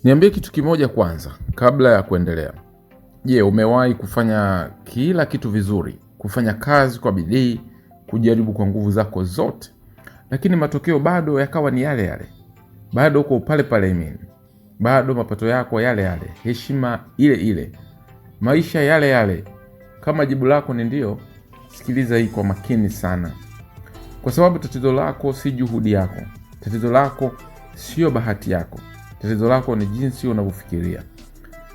Niambie kitu kimoja kwanza kabla ya kuendelea. Je, umewahi kufanya kila kitu vizuri, kufanya kazi kwa bidii, kujaribu kwa nguvu zako zote, lakini matokeo bado yakawa ni yale yale? Bado uko pale pale, bado mapato yako yale yale, heshima ile ile, maisha yale yale? Kama jibu lako ni ndio, sikiliza hii kwa makini sana, kwa sababu tatizo lako si juhudi yako, tatizo lako sio bahati yako, tatizo lako ni jinsi unavyofikiria.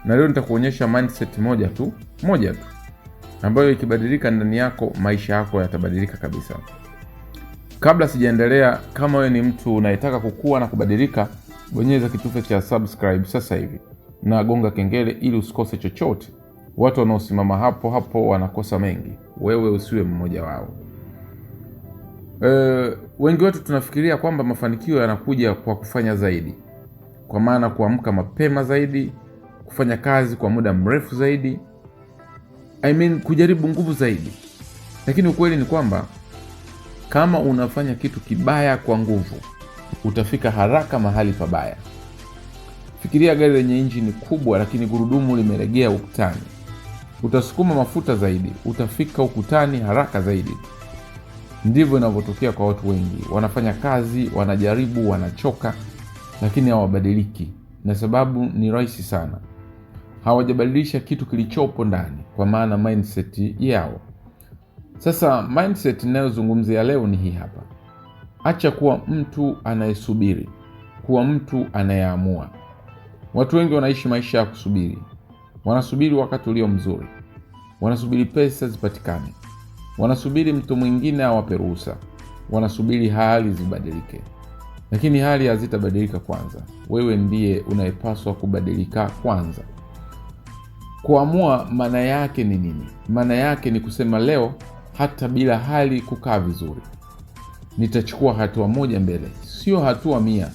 Na leo nitakuonyesha mindset moja tu ambayo ikibadilika ndani yako, maisha yako yatabadilika kabisa. Kabla sijaendelea, kama wewe ni mtu unayetaka kukua na kubadilika, bonyeza kitufe cha subscribe sasa hivi na gonga kengele ili usikose chochote. Watu wanaosimama hapo hapo wanakosa mengi, wewe usiwe mmoja wao. Wengi wetu tunafikiria kwamba mafanikio yanakuja kwa kufanya zaidi, kwa maana kuamka mapema zaidi, kufanya kazi kwa muda mrefu zaidi, kujaribu nguvu zaidi. Lakini ukweli ni kwamba kama unafanya kitu kibaya kwa nguvu, utafika haraka mahali pabaya. Fikiria gari lenye injini kubwa lakini gurudumu limelegea ukutani. Utasukuma mafuta zaidi, utafika ukutani haraka zaidi. Ndivyo inavyotokea kwa watu wengi. Wanafanya kazi, wanajaribu, wanachoka, lakini hawabadiliki. Na sababu ni rahisi sana. Hawajabadilisha kitu kilichopo ndani, kwa maana mindset yao. Sasa mindset ninayozungumzia leo ni hii hapa. Acha kuwa mtu anayesubiri, kuwa mtu anayeamua. Watu wengi wanaishi maisha ya kusubiri. Wanasubiri wakati ulio mzuri, wanasubiri pesa zipatikane, wanasubiri mtu mwingine awape ruhusa, wanasubiri hali zibadilike. Lakini hali hazitabadilika kwanza. Wewe ndiye unayepaswa kubadilika kwanza. Kuamua maana yake ni nini? Maana yake ni kusema leo, hata bila hali kukaa vizuri, nitachukua hatua moja mbele. Sio hatua 100,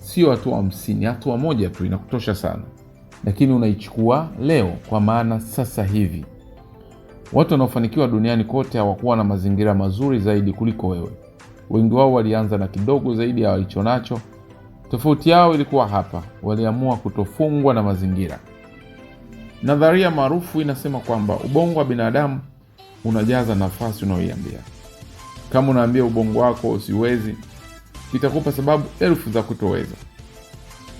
sio hatua 50, hatua moja tu inakutosha sana. Lakini unaichukua leo, kwa maana sasa hivi. Watu wanaofanikiwa duniani kote hawakuwa na mazingira mazuri zaidi kuliko wewe. Wengi wao walianza na kidogo zaidi ya walichonacho. Tofauti yao ilikuwa hapa: waliamua kutofungwa na mazingira. Nadharia maarufu inasema kwamba ubongo wa binadamu unajaza nafasi unayoiambia. Kama unaambia ubongo wako usiwezi, itakupa sababu elfu za kutoweza.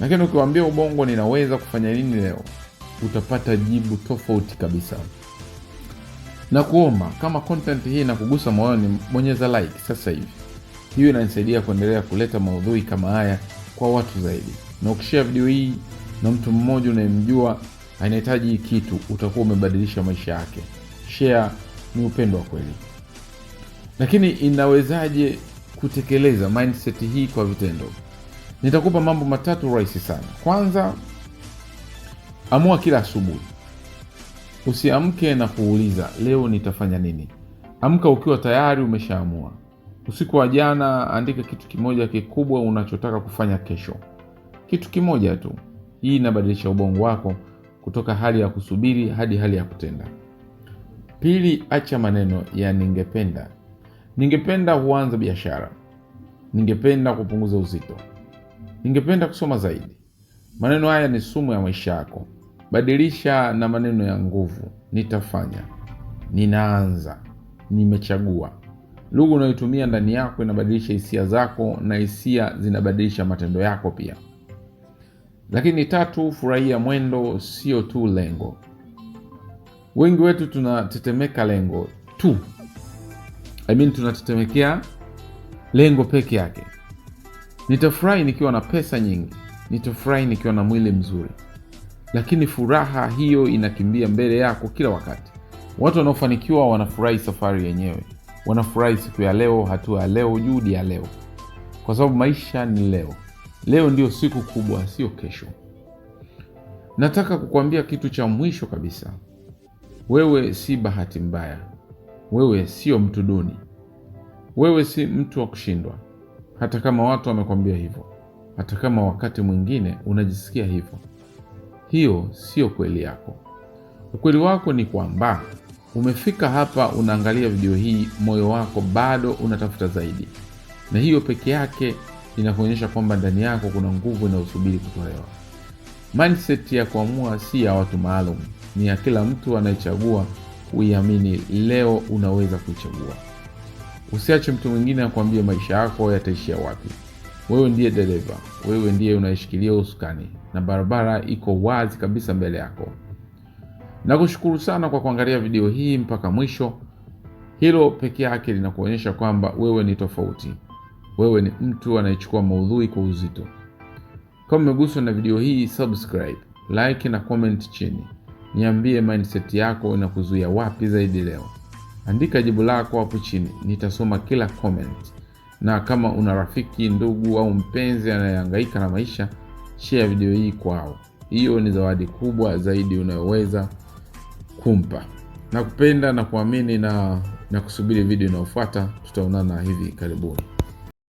Lakini ukiwaambia ubongo ninaweza kufanya nini leo, utapata jibu tofauti kabisa. Na kuomba, kama content hii inakugusa moyoni, bonyeza like sasa hivi. Hiyo inanisaidia kuendelea kuleta maudhui kama haya kwa watu zaidi. Na ukishare video hii na mtu mmoja unayemjua anahitaji hii kitu, utakuwa umebadilisha maisha yake. Share ni upendo wa kweli. Lakini inawezaje kutekeleza mindset hii kwa vitendo? Nitakupa mambo matatu rahisi sana. Kwanza, amua kila asubuhi. Usiamke na kuuliza leo nitafanya nini. Amka ukiwa tayari umeshaamua. Usiku wa jana andika kitu kimoja kikubwa unachotaka kufanya kesho. Kitu kimoja tu. Hii inabadilisha ubongo wako kutoka hali ya kusubiri hadi hali ya kutenda. Pili, acha maneno ya ningependa. Ningependa huanza biashara. Ningependa kupunguza uzito. Ningependa kusoma zaidi. Maneno haya ni sumu ya maisha yako. Badilisha na maneno ya nguvu. Nitafanya, ninaanza, nimechagua. Lugha unayotumia ndani yako inabadilisha hisia zako, na hisia zinabadilisha matendo yako pia. Lakini tatu, furahia mwendo, sio tu lengo. Wengi wetu tunatetemeka lengo tu. Tunatetemekea lengo peke yake. Nitafurahi nikiwa na pesa nyingi, nitafurahi nikiwa na mwili mzuri. Lakini furaha hiyo inakimbia mbele yako kila wakati. Watu wanaofanikiwa wanafurahi safari yenyewe. Wanafurahi siku ya leo, hatua ya leo, juhudi ya leo. Kwa sababu maisha ni leo. Leo ndio siku kubwa, sio kesho. Nataka kukuambia kitu cha mwisho kabisa. Wewe si bahati mbaya. Wewe sio mtu duni. Wewe si mtu wa kushindwa. Hata kama watu wamekwambia hivyo. Hata kama wakati mwingine unajisikia hivyo. Hiyo sio kweli yako. Ukweli wako ni kwamba umefika hapa, unaangalia video hii, moyo wako bado unatafuta zaidi. Na hiyo peke yake inakuonyesha kwamba ndani yako kuna nguvu inayosubiri kutolewa. Mindset ya kuamua si ya watu maalum, ni ya kila mtu anayechagua kuiamini leo unaweza kuichagua. Usiache mtu mwingine akwambie maisha yako yataishia wapi. Wewe ndiye dereva, wewe ndiye unayeshikilia usukani, na barabara iko wazi kabisa mbele yako. Nakushukuru sana kwa kuangalia video hii mpaka mwisho. Hilo peke yake linakuonyesha kwamba wewe ni tofauti. Wewe ni mtu anayechukua maudhui kwa uzito. Kama umeguswa na video hii, subscribe, like na comment chini. Niambie mindset yako inakuzuia wapi zaidi leo. Andika jibu lako hapo chini, nitasoma kila comment. Na kama una rafiki, ndugu au mpenzi anayehangaika na maisha, share video hii kwao. Hiyo ni zawadi kubwa zaidi unayoweza kumpa. Nakupenda na kuamini na kusubiri video inayofuata. Tutaonana hivi karibuni.